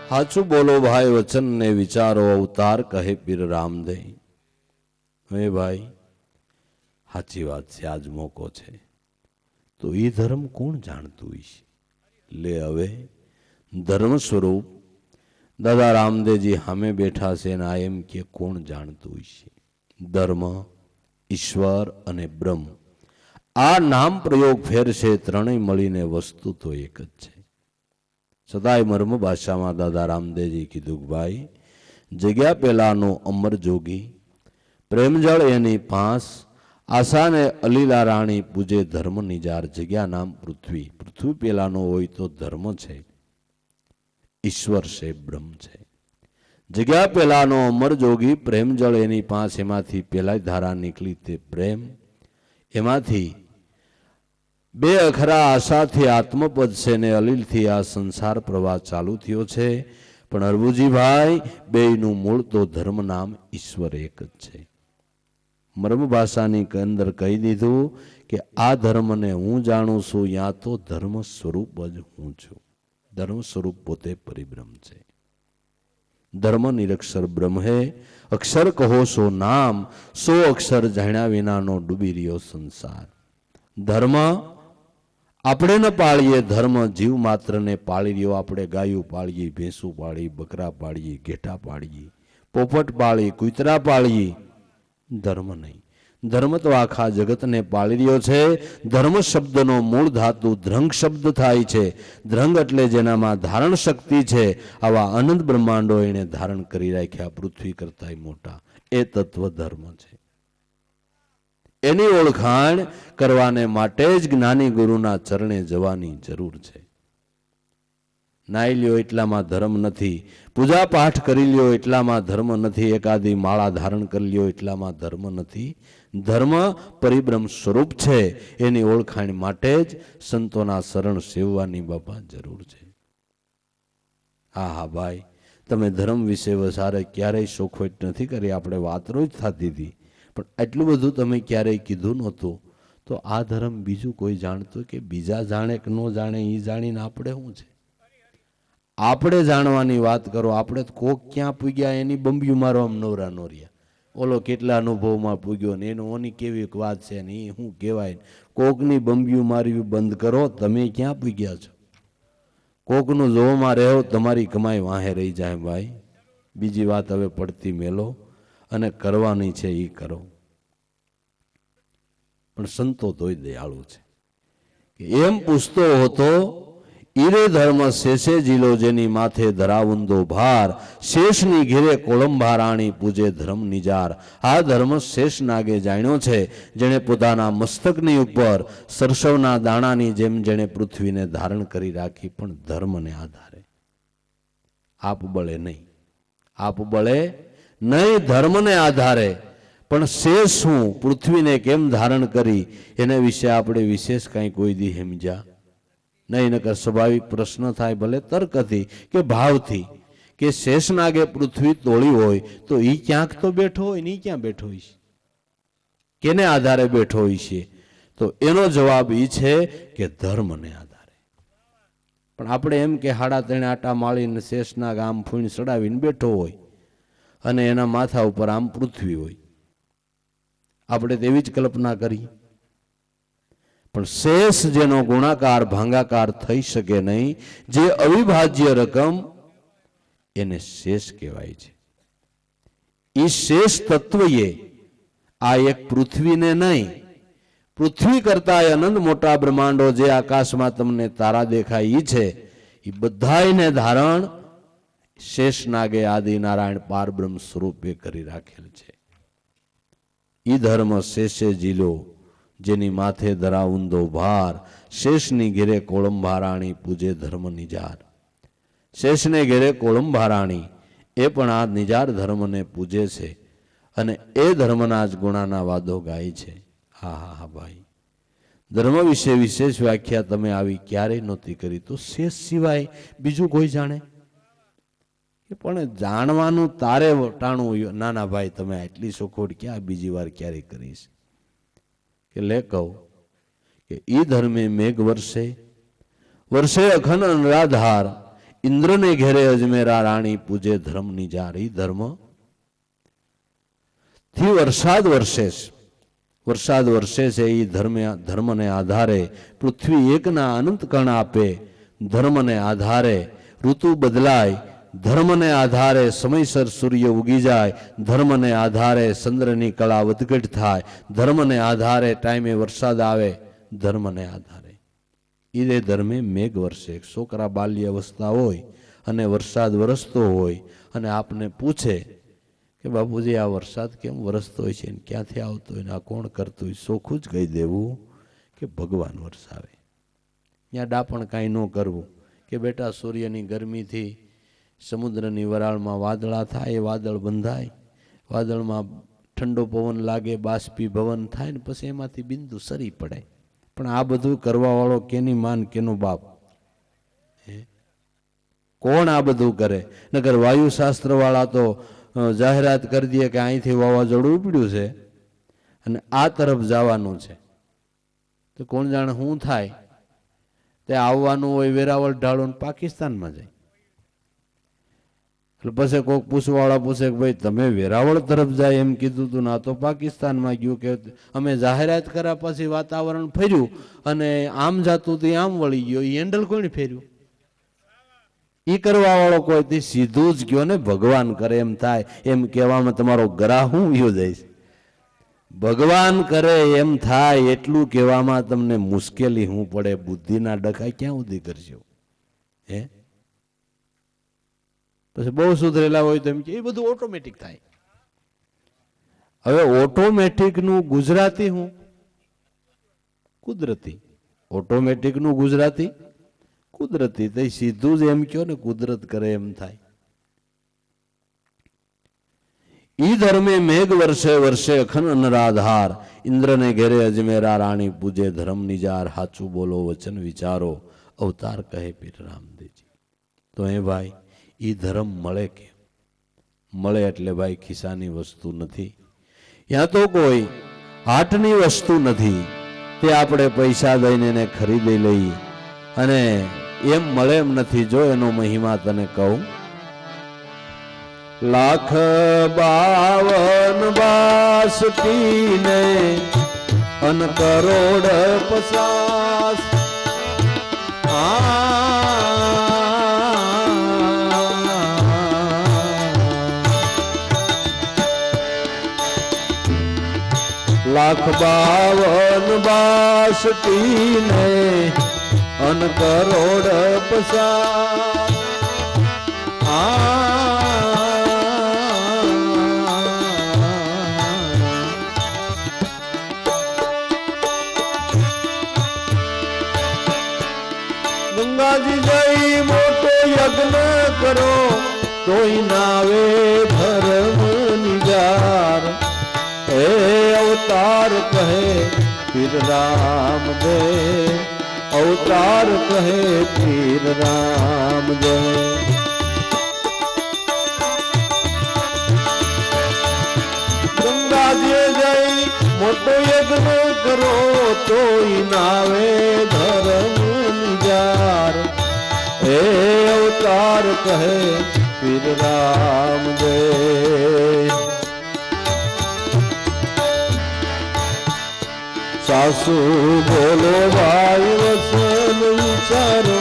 સાચું બોલો ભાઈ વચન ને વિચારો અવતાર કહે પીર રામ દે હે ભાઈ સાચી વાત છે આજ મોકો છે તો એ ધર્મ કોણ જાણતું હશે લે હવે ધર્મ સ્વરૂપ દાદા રામદેવજી સામે બેઠા છે ને આ એમ કે કોણ જાણતું હશે ધર્મ ઈશ્વર અને બ્રહ્મ આ નામ પ્રયોગ ફેર છે ત્રણેય મળીને વસ્તુ તો એક જ છે છતાંય મર્મ ભાષામાં દાદા રામદેવજી કીધું કે ભાઈ જગ્યા પેલાનો અમર જોગી પ્રેમજળ એની પાંસ આશાને અલીલા રાણી પૂજે ધર્મ નિજાર જગ્યા નામ પૃથ્વી પૃથ્વી પેલાનો હોય તો ધર્મ છે ઈશ્વર છે બ્રહ્મ છે જગ્યા પેલાનો અમર જોગી પ્રેમજળ એની પાંચ એમાંથી પેલા ધારા નીકળી તે પ્રેમ એમાંથી બે અખરા આશાથી આત્મપદ છે ને અલીલથી આ સંસાર પ્રવાહ ચાલુ થયો છે પણ અરબુજીભાઈ બેયનું મૂળ તો ધર્મ નામ ઈશ્વર એક જ છે મર્મ ભાષાની અંદર કહી દીધું કે આ ધર્મને હું જાણું છું યા તો ધર્મ સ્વરૂપ જ હું છું ધર્મ સ્વરૂપ પોતે પરિબ્રહ્મ છે ધર્મ નિરક્ષર બ્રહ્મ હે અક્ષર કહો સો નામ સો અક્ષર જાણ્યા વિનાનો ડૂબી રહ્યો સંસાર ધર્મ આપણે ન પાળીએ ધર્મ જીવ માત્રને પાળી રહ્યો આપણે ગાયું પાળીએ ભેંસું પાળી બકરા પાળીએ ઘેટા પાળીએ પોપટ પાળી કૂતરા પાળીએ ધર્મ નહીં ધર્મ તો આખા જગતને પાળી રહ્યો છે ધર્મ શબ્દનો મૂળ ધાતુ ધ્રંગ શબ્દ થાય છે ધ્રંગ એટલે જેનામાં ધારણ શક્તિ છે આવા અનંત બ્રહ્માંડો એને ધારણ કરી રાખ્યા પૃથ્વી કરતાંય મોટા એ તત્વ ધર્મ છે એની ઓળખાણ કરવાને માટે જ જ્ઞાની ગુરુના ચરણે જવાની જરૂર છે નાઈ લ્યો એટલામાં ધર્મ નથી પૂજા પાઠ કરી લ્યો એટલામાં ધર્મ નથી એકાદી માળા ધારણ કરી લ્યો એટલામાં ધર્મ નથી ધર્મ પરિબ્રહ્મ સ્વરૂપ છે એની ઓળખાણ માટે જ સંતોના શરણ સેવવાની બાપા જરૂર છે હા હા ભાઈ, તમે ધર્મ વિશે વસારે ક્યારેય શોખવટ નથી કરી, આપણે વાતરો જ થતી હતી, પણ એટલું બધું તમે ક્યારેય કીધું નહોતું. તો આ ધર્મ બીજું કોઈ જાણતું કે બીજા જાણે કે ન જાણે એ જાણીને આપણે શું છે? આપણે જાણવાની વાત કરો. આપણે કોક ક્યાં પૂગ્યા એની બંબિયું મારવામાં નવરા નો રહ્યા. ઓલો કેટલા અનુભવમાં પૂગ્યો ને એનો ઓની કેવી વાત છે ને એ શું કહેવાય. કોકની બંબિયું મારવી બંધ કરો. તમે ક્યાં પૂગ્યા છો? કોકનું જોવામાં રહો, તમારી કમાઈ વાહે રહી જાય ભાઈ. બીજી વાત હવે પડતી મેલો અને કરવાની છે એ કરો. પણ સંતો તોય દયાળુ છે. એમ પૂછતો હતો, ઈરે ધર્મ શેષે જીલો જેની માથે ધરાવુંદો ભાર, શેષની ઘેરે કોળંભારાણી પૂજે ધર્મ નિજાર. આ ધર્મ શેષ નાગે જાણ્યો છે, જેણે પોતાના મસ્તકની ઉપર સરસવના દાણાની જેમ જેણે પૃથ્વીને ધારણ કરી રાખી, પણ ધર્મને આધારે, આપ બળે નહીં. આપ બળે નહીં, ધર્મને આધારે. પણ શેષ શું, પૃથ્વીને કેમ ધારણ કરી, એના વિશે આપણે વિશેષ કાંઈ કોઈ દી સમજ્યા નહીં. નકર સ્વાભાવિક પ્રશ્ન થાય, ભલે તર્કથી કે ભાવથી, કે શેષનાગે પૃથ્વી તોડી હોય તો એ ક્યાંક તો બેઠો હોય ને, ક્યાં બેઠો હોય છે? કેને આધારે બેઠો હોય છે? તો એનો જવાબ એ છે કે ધર્મને આધારે. પણ આપણે એમ કે 3.5 આટા માળીને શેષનાગ આમ ફૂણ ચડાવીને બેઠો હોય અને એના માથા ઉપર આમ પૃથ્વી હોય. આપણે તેવી જ કલ્પના કરી. પણ શેષ જેનો ગુણાકાર ભાંગાકાર થઈ શકે નહીં, જે અવિભાજ્ય રકમ, એને શેષ કહેવાય છે. એ શેષ તત્વએ આ એક પૃથ્વીને નહીં, પૃથ્વી કરતા અનંત મોટા બ્રહ્માંડો જે આકાશમાં તમને તારા દેખાય છે, એ બધાયને ધારણ શેષ નાગે આદિ નારાયણ પારબ્રહ્મ સ્વરૂપે કરી રાખેલ છે. ઈ ધર્મ શેષે જીલો જેની માથે ધરાવુંદો ભાર, શેષની ઘેરે કોળંભારાણી પૂજે ધર્મ નિજાર. શેષને ઘેરે કોળંભારાણી એ પણ આ નિજાર ધર્મને પૂજે છે અને એ ધર્મના જ ગુણાના વાદો ગાય છે. હા હા હા ભાઈ, ધર્મ વિશે વિશેષ વ્યાખ્યા તમે આવી ક્યારેય નહોતી કરી. તો શેષ સિવાય બીજું કોઈ જાણે? પણ જાણવાનું તારે ટાણું. નાના ભાઈ, તમે આટલી સોખોડ ક્યાં બીજી વાર ક્યારે કરીશ? કે લે કહું કે ઈ ધર્મે મેઘ વર્ષે વર્ષે અખંડ અનરાધાર, ઇન્દ્રને ઘેરે અજમેરા રાણી પૂજે ધર્મ નિજાર. ઈ ધર્મ થી વરસાદ વર્ષે છે, વરસાદ વર્ષે છે. એ ધર્મને આધારે પૃથ્વી એકના અનંત કણ આપે, ધર્મને આધારે ઋતુ બદલાય, ધર્મને આધારે સમયસર સૂર્ય ઉગી જાય, ધર્મને આધારે ચંદ્રની કળા વધઘટ થાય, ધર્મને આધારે ટાઈમે વરસાદ આવે, ધર્મને આધારે. ઈદે ધર્મે મેઘ વર્ષે. છોકરા બાલ્ય અવસ્થા હોય અને વરસાદ વરસતો હોય અને આપને પૂછે કે બાપુજી આ વરસાદ કેમ વરસતો હોય છે, ક્યાંથી આવતો હોય ને આ કોણ કરતું હોય? ચોખ્ખું જ કહી દેવું કે ભગવાન વરસાવે. ત્યાં ડાપણ કાંઈ ન કરવું કે બેટા સૂર્યની ગરમીથી સમુદ્રની વરાળમાં વાદળા થાય, એ વાદળ બંધાય, વાદળમાં ઠંડો પવન લાગે, બાષ્પીભવન થાય ને પછી એમાંથી બિંદુ સરી પડે. પણ આ બધું કરવા વાળો કેની માન કેનો બાપ? કોણ આ બધું કરે? નકર વાયુશાસ્ત્ર વાળા તો જાહેરાત કરી દે કે અહીંથી વાવાઝોડું ઉપડ્યું છે અને આ તરફ જવાનું છે, તો કોણ જાણે શું થાય? તે આવવાનું હોય વેરાવળ ઢાળો પાકિસ્તાનમાં જાય. એટલે પછી કોઈક પૂછવાવાળા પૂછે કે ભાઈ તમે વેરાવળ તરફ જાય એમ કીધું તું, ના તો પાકિસ્તાનમાં ગયું. કે અમે જાહેરાત કર્યા પછી વાતાવરણ ફેર્યું અને આમ જાતું તો આમ વળી ગયો. એ હેન્ડલ કોઈને ફેર્યું? એ કરવા વાળો કોઈ તે સીધું જ ગયો ને ભગવાન કરે એમ થાય. એમ કહેવામાં તમારો ગ્રાહ હું વયો જાય? ભગવાન કરે એમ થાય એટલું કહેવામાં તમને મુશ્કેલી હું પડે? બુદ્ધિના ડખા ક્યાં સુધી કરશો? હે પછી બહુ સુધરેલા હોય તો એમ કે એ બધું ઓટોમેટિક થાય. હવે ઓટોમેટિક નું ગુજરાતી હું? કુદરતી. ઓટોમેટિક નું ગુજરાતી કુદરતી. તો સીધું જ એમ કયો ને કુદરત કરે એમ થાય. ઈ ધર્મે મેઘ વર્ષે વર્ષે અખંડ અનરાધાર, ઇન્દ્રને ઘેરે અજમેરા રાણી પૂજે ધર્મ નિજાર. હાચું બોલો વચન વિચારો, અવતાર કહે પીર રામદેવજી. તો હે ભાઈ, એ ધર્મ મળે કે મળે એટલે ભાઈ ખિસ્સાની વસ્તુ નથી, યા તો કોઈ હાટની વસ્તુ નથી, તે આપણે પૈસા દઈને એને ખરીદી લઈ અને એમ મળે એમ નથી. જો એનો મહિમા તને કહું, 1,52 ને અન કરોડ 50 1,52 ને અન કરોડ 50 ગંગાજી જઈ મોટો યજ્ઞ કરો તોય નાવે ધર્મ નિજાર. હે અવતાર કહે પીર રામદેવ, અવતાર કહે પીર રામદેવ. ગંગાજી જઈ મોટો યજ્ઞ કરો તોય નાવે ધર્મ નિજાર. હે અવતાર કહે પીર રામદેવ. સાસુ બોલો ભાઈ વસન વિચારો,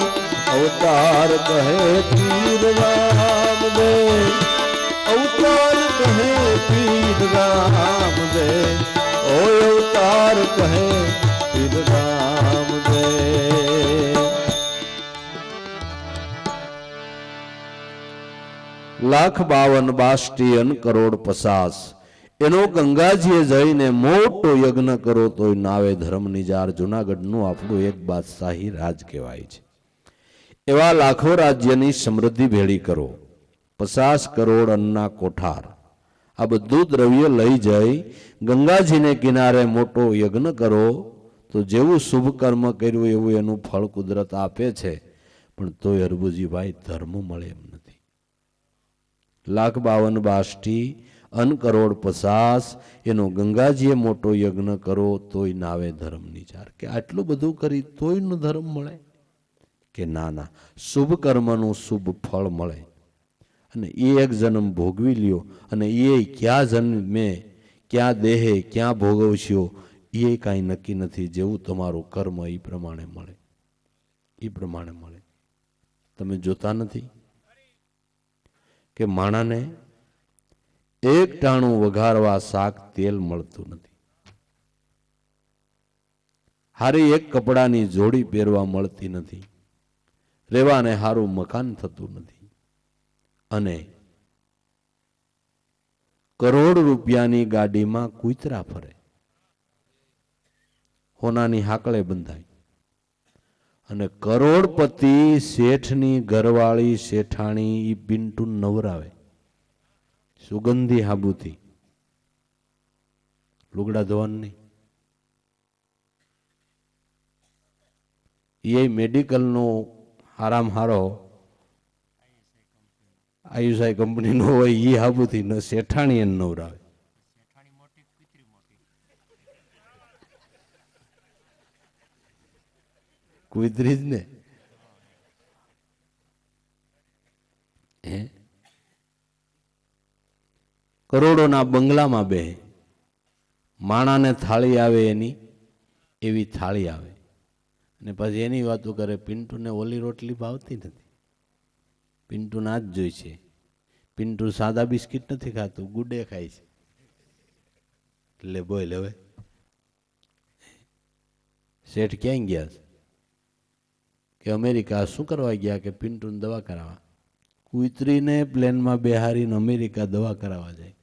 અવતાર કહે પીર રામદેવ, અવતાર કહે પીર રામદેવ, ઓ અવતાર કહે પીર રામદેવ. 1,52 અન કરોડ 50 એનો ગંગાજીએ જઈને મોટો યજ્ઞ કરો તોય નાવે ધર્મ નિજાર. જુનાગઢનું આપણું એક બાદશાહી રાજ કહેવાય છે. એવા લાખો રાજ્યની સમૃદ્ધિ ભેળી કરો, 50 કરોડ અન્નના કોઠાર, આ બધું દ્રવ્ય લઈ જઈ ગંગાજીને કિનારે મોટો યજ્ઞ કરો તો જેવું શુભ કર્મ કર્યું એવું એનું ફળ કુદરત આપે છે. પણ તોય અરબુજીભાઈ ધર્મ મળે એમ નથી. 1,52 અન કરોડ 50 એનો ગંગાજીએ મોટો યજ્ઞ કરો તોય નાવે ધર્મ નિજાર. કે આટલું બધું કરી તોય નું ધર્મ મળે કે ના ના, શુભ કર્મનું શુભ ફળ મળે. અને એ એક જન્મ ભોગવી લ્યો અને એ ક્યાં જન્મે ક્યાં દેહે ક્યાં ભોગવશો એ કાંઈ નક્કી નથી. જેવું તમારું કર્મ એ પ્રમાણે મળે, એ પ્રમાણે મળે. તમે જોતા નથી કે માણાને એક ટાણું વઘારવા શાક તેલ મળતું નથી, હારી એક કપડાની જોડી પહેરવા મળતી નથી, રહેવાને હારું મકાન થતું નથી, અને કરોડ રૂપિયાની ગાડીમાં કૂતરા ફરે, હોનાની હાકળે બંધાય, અને કરોડપતિ શેઠની ઘરવાળી શેઠાણી ઈ પિન્ટુ નવરાવે સુગંધી હાબુથી, લુગડા ધોવાની. એ મેડિકલનો હારામ હારો આયુષાઈ કંપનીનો હોય એ હાબુથી શેઠાણી એને નવરાવે. કુતરી જ ને. કરોડોના બંગલામાં બે માણાને થાળી આવે એની એવી થાળી આવે, અને પછી એની વાતો કરે પિન્ટુને ઓલી રોટલી ભાવતી નથી, પિન્ટુ ના જ જોઈ છે, પિન્ટુ સાદા બિસ્કિટ નથી ખાતું, ગુડે ખાય છે. એટલે બોલ હવે શેઠ ક્યાં ગયા કે અમેરિકા. શું કરવા ગયા કે પિન્ટુને દવા કરાવવા. કુતરીને પ્લેનમાં બેહારીને અમેરિકા દવા કરાવવા જાય.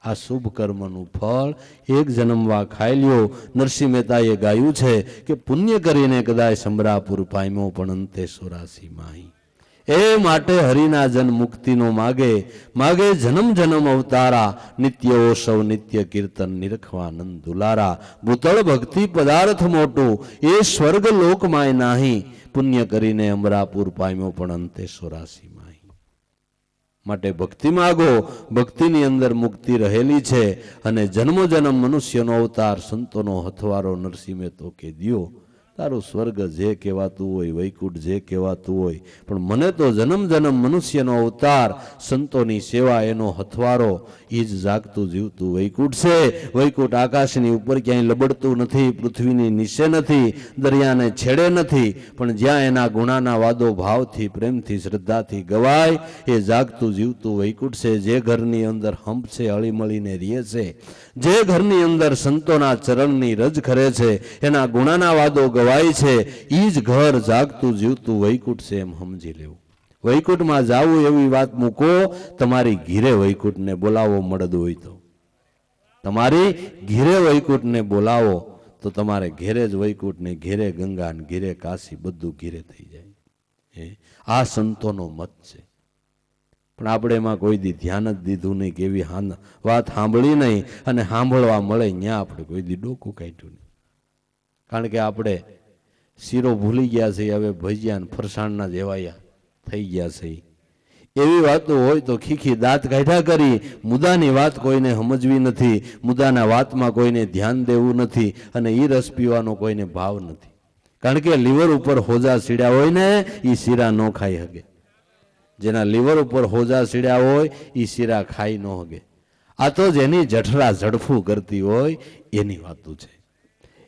આ શુભ કર્મનું ફળ એક જન્મવા ખાઈ લ્યો. નરસિંહ મહેતાએ ગાયું છે કે પુણ્ય કરીને કદાચ સમરાપુર પામ્યો પણ અંતે 84 માહી. એ માટે હરિના જન મુક્તિનો માગે, માગે જન્મ જન્મ અવતારા, નિત્ય ઓસવ નિત્ય કીર્તન નિરખવાનંદ દુલારા. ભૂતળ ભક્તિ પદાર્થ મોટું એ સ્વર્ગ લોકમાય નાહી, પુણ્ય કરીને અમરાપુર પામ્યો પણ અંતે 84 માહી. માટે ભક્તિ માગો, ભક્તિની અંદર મુક્તિ રહેલી છે. અને જન્મો જન્મ મનુષ્યનો અવતાર સંતોનો હથવારો નરસિંહ મહેતો કે દિયો, તારું સ્વર્ગ જે કહેવાતું હોય, વૈકુંઠ જે કહેવાતું હોય, પણ મને તો જન્મ જન્મ મનુષ્યનો અવતાર, સંતોની સેવા, એનો હથવારો, એ જ જાગતું જીવતું વૈકુંઠ છે. વૈકુંઠ આકાશની ઉપર ક્યાંય લબડતું નથી, પૃથ્વીની નીચે નથી, દરિયાને છેડે નથી, પણ જ્યાં એના ગુણાના વાદો ભાવથી, પ્રેમથી, શ્રદ્ધાથી ગવાય એ જાગતું જીવતું વૈકુંઠ છે. જે ઘરની અંદર હંપ છે, હળીમળીને રહે છે, જે ઘરની અંદર સંતોના ચરણની રજ કરે છે, એના ગુણાના વાદો ગવાય છે, એ જ ઘર જાગતું જીવતું વૈકુંઠ છે એમ સમજી લેવું. વૈકુંઠમાં જાવું એવી વાત મૂકો, તમારી ઘીરે વૈકુંઠને બોલાવો. મળદ હોય તો તમારી ઘીરે વૈકુંઠને બોલાવો તો તમારે ઘેરે જ વૈકુંઠને, ઘેરે ગંગા ને ઘેરે કાશી, બધું ઘેરે થઈ જાય. આ સંતોનો મત છે. પણ આપણે એમાં કોઈ દી ધ્યાન જ દીધું નહીં, કે એવી વાત સાંભળી નહીં, અને સાંભળવા મળે ત્યાં આપણે કોઈ દી ડોકું કાઢ્યું નહીં. કારણ કે આપણે શીરો ભૂલી ગયા છે, હવે ભજીયા ફરસાણના જેવાયા થઈ ગયા છે. એવી વાતો હોય તો ખીખી દાંત કાઢ્યા કરી, મુદ્દાની વાત કોઈને સમજવી નથી, મુદ્દાના વાતમાં કોઈને ધ્યાન દેવું નથી, અને એ રસ પીવાનો કોઈને ભાવ નથી. કારણ કે લીવર ઉપર હોજા સીડ્યા હોય ને, એ શીરા ન ખાઈ શકે. જેના લીવર ઉપર હોજા સીડ્યા હોય એ શીરા ખાઈ ન હગે. આ તો જેની જઠરા ઝડફું કરતી હોય એની વાતું છે.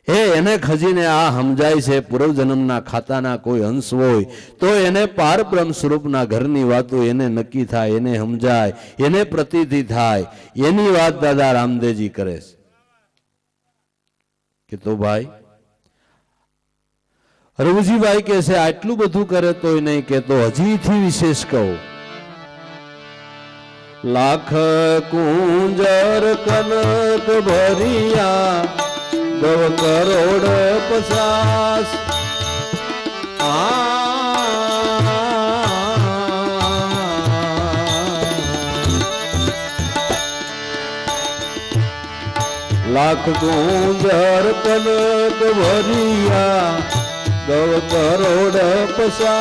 એને ખજીને આ સમજાય છે, પૂર્વજન્મના ખાતાના કોઈ અંશ હોય તો એને પાર બ્રહ્મ સ્વરૂપના ઘરની વાતો એને નક્કી થાય, એને સમજાય, એને પ્રતીતિ થાય. એની વાત દાદા રામદેવજી કરે છે કે તો ભાઈ રઘુજીભાઈ કે છે આટલું બધું કરે તોય નહીં, કે તો હજીથી વિશેષ કહું. લાખ કુંજર કનક ભરિયા, ગવ કરોડ 50, લાખ કુંજર કનક ભરિયા, ગવ કરોડ 50.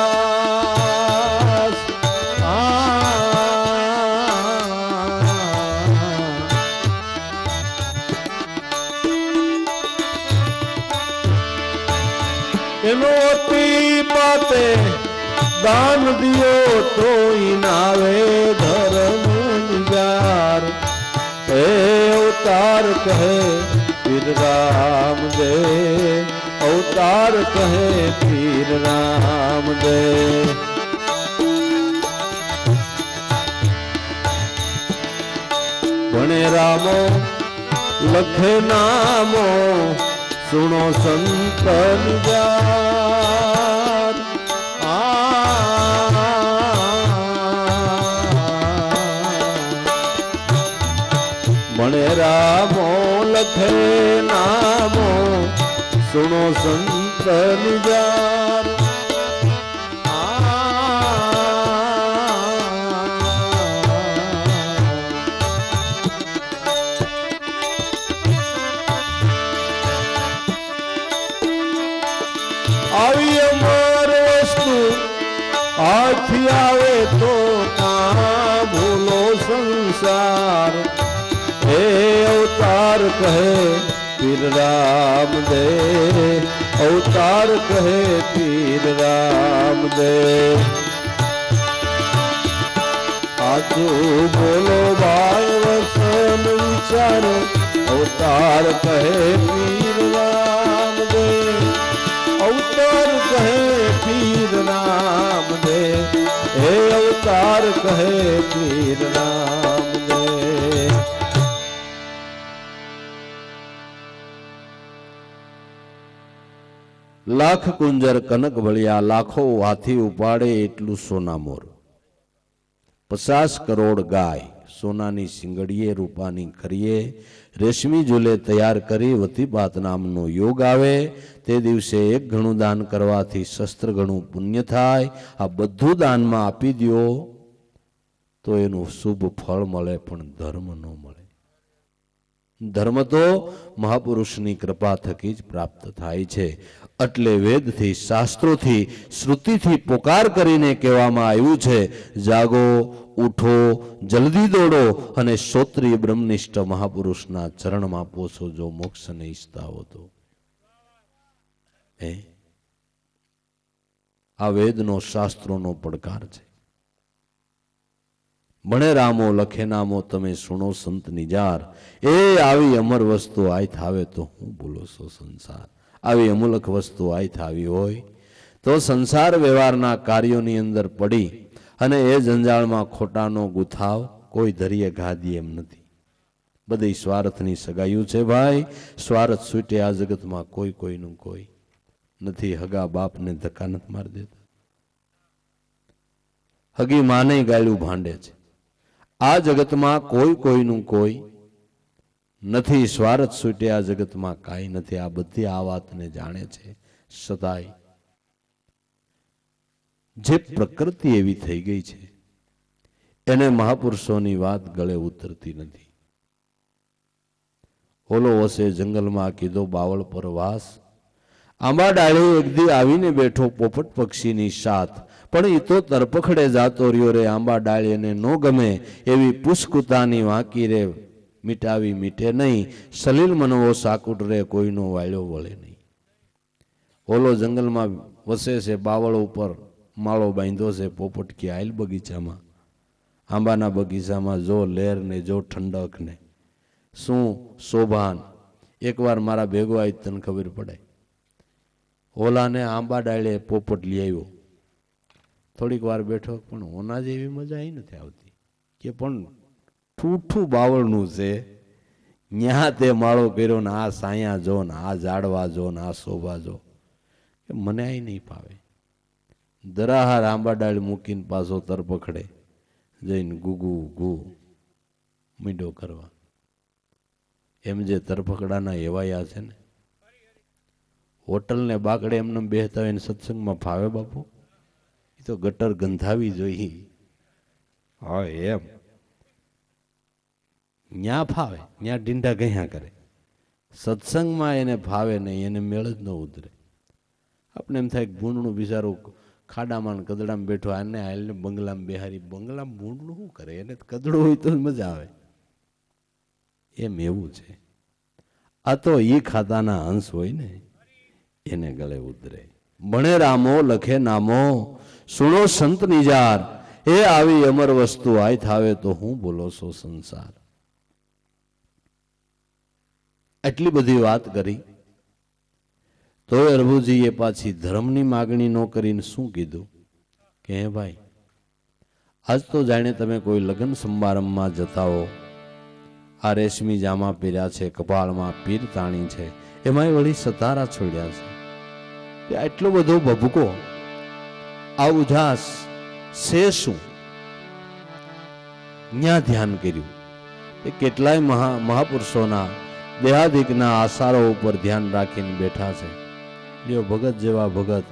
એનો અતિ પાતે દાન દિયો તો ઇનાવે ધર્મ નિગાર. હે અવતાર કહે પીર રામદેવ, અવતાર કહે પીર રામદેવ. ભણે રામો લખે નામો, સુનો સંત નિજાર. ભણે રામો લખે નામો, સુનો સંત નિજાર. આવી અમર વસ્તુ હાથી આવે તો કા ભૂલો સંસાર. હે અવતાર કહે પીર રામદેવ, અવતાર કહે પીર રામદેવ. સાચું બોલો ભાઈ વસન વિચારો, અવતાર કહે પીર રામદેવ, અવતાર કહે પીર રામદેવ. હે અવતાર કહે પીર રામદેવ. લાખ કુંજર કનક ભળિયા, લાખો હાથી ઉપાડે એટલું સોનામોર. 50 કરોડ ગાય સોનાની સિંગડીએ, રૂપાની ખરીએ, રેશમી ઝૂલે તૈયાર કરી વતીપાત નામનો યોગ આવે. તે દિવસે 1 ગણું દાન કરવાથી શસ્ત્ર ગણું પુણ્ય થાય. આ બધું દાનમાં આપી દો તો એનું શુભ ફળ મળે, પણ ધર્મ ન મળે. ધર્મ તો મહાપુરુષની કૃપા થકી જ પ્રાપ્ત થાય છે. એટલે વેદથી, શાસ્ત્રોથી, શ્રુતિથી પોકાર કરીને કહેવામાં આવ્યું છે, જાગો, ઉઠો, જલ્દી દોડો અને શ્રોત્રિય બ્રહ્મનિષ્ઠ મહાપુરુષના ચરણમાં પોસો જો મોક્ષને ઈચ્છતા હો તો. આ વેદનો શાસ્ત્રોનો પડકાર છે. ભણે રામો લખે નામો તમે સુણો સંત નિજાર. એ આવી અમર વસ્તુ આય થાવે તો હું બોલો છો સંસાર. આવી અમૂલક વસ્તુ આય થાવી હોય તો સંસાર વ્યવહારના કાર્યોની અંદર પડી અને એ જંજાળમાં ખોટાનો ગુથાવ કોઈ ધરીએ ગાદી એમ નથી. બધી સ્વાર્થની સગાયું છે ભાઈ. સ્વાર્થ છૂટે આ જગતમાં કોઈ કોઈનું કોઈ નથી. હગા બાપને ધક્કા નથી મારી દેતા. હગી માને ગાયલું ભાંડે છે. આ જગતમાં કોઈ કોઈનું કોઈ નથી. સ્વાર્થ છૂટે આ જગતમાં કાંઈ નથી. આ બધી આ વાતને જાણે છે. છતાંય જે પ્રકૃતિ એવી થઈ ગઈ છે એને મહાપુરુષોની વાત ગળે ઉતરતી નથી. ઓલો વસે જંગલમાં કીધો બાવળ પર વાસ. આંબા ડાળે એક દી આવીને બેઠો પોપટ પક્ષીની સાથ. પણ એ તો તરપખડે જાતો રહ્યો રે. આંબા ડાળ એને નો ગમે એવી પુષ્કુતાની વાંકી રે. મીટાવી મીટે નહીં. સલીલ મનવો સાકુટ રે કોઈનો વાળ્યો વળે નહીં. ઓલો જંગલમાં વસે છે. બાવળ ઉપર માળો બાંધ્યો છે. પોપટ કે આયલ બગીચામાં. આંબાના બગીચામાં જો લેર ને જો ઠંડક ને શું શોભાન. એકવાર મારા ભેગો આવી તને ખબર પડે. ઓલાને આંબા ડાળે પોપટ લઈ આવ્યો. થોડીક વાર બેઠો પણ ઓના જેવી મજા અહીં નથી આવતી. કે પણ ઠૂઠું બાવળનું છે. ન્યા તે માળો કર્યો ને આ સાયા જો ને આ ઝાડવા જો ને આ શોભા જો. કે મને અહીં નહીં ફાવે. દરાહાર આંબા ડાળ મૂકીને પાછો તરપખડે જઈને ગુગુ ગુ મીડો કરવા. એમ જે તરપકડાના એવાયા છે ને. હોટલ ને બાકડે એમને બેહતા હોય ને સત્સંગમાં ફાવે બાપુ. એ તો ગટર ગંધાવી જોઈએ. હા એમ ન્યા ફાવે. ન્યા ડીંડા ગયા કરે. સત્સંગમાં એને ફાવે નહીં. એને મેળ જ ન ઉતરે. આપણે એમ થાય ભૂંડનું બિચારું ખાડામાં કદડામાં બેઠો. આને હાલને બંગલામાં બેહારી. બંગલામાં ભૂંડનું શું કરે? એને કદડું હોય તો મજા આવે. એમ એવું છે. આ તો એ ખાતાના અંશ હોય ને એને ગળે ઉતરે. ભણે રામો લખે નામો સુણો સંત નિજાર. એ આવી અમર વસ્તુ આય થાવે તો હું બોલો છો સંસાર. એટલી બધી વાત કરી તોય અરભુજીએ પાછી ધર્મની માગણી ન કરીને શું કીધું કે હે ભાઈ, આજ તો જાણે તમે કોઈ લગ્ન સમારંભમાં જતા હો. આ રેશમી જામા પહેર્યા છે, કપાળમાં પીર તાણી છે, એમાંય વળી સતારા છોડ્યા છે. એટલો બધો ભભકો, આ ઉજાસ છે શું? ન્યા ધ્યાન કર્યું. કેટલાય મહાપુરુષોના દેહાદિકના આસારો ઉપર ધ્યાન રાખીને બેઠા છે. લ્યો ભગત જેવા ભગત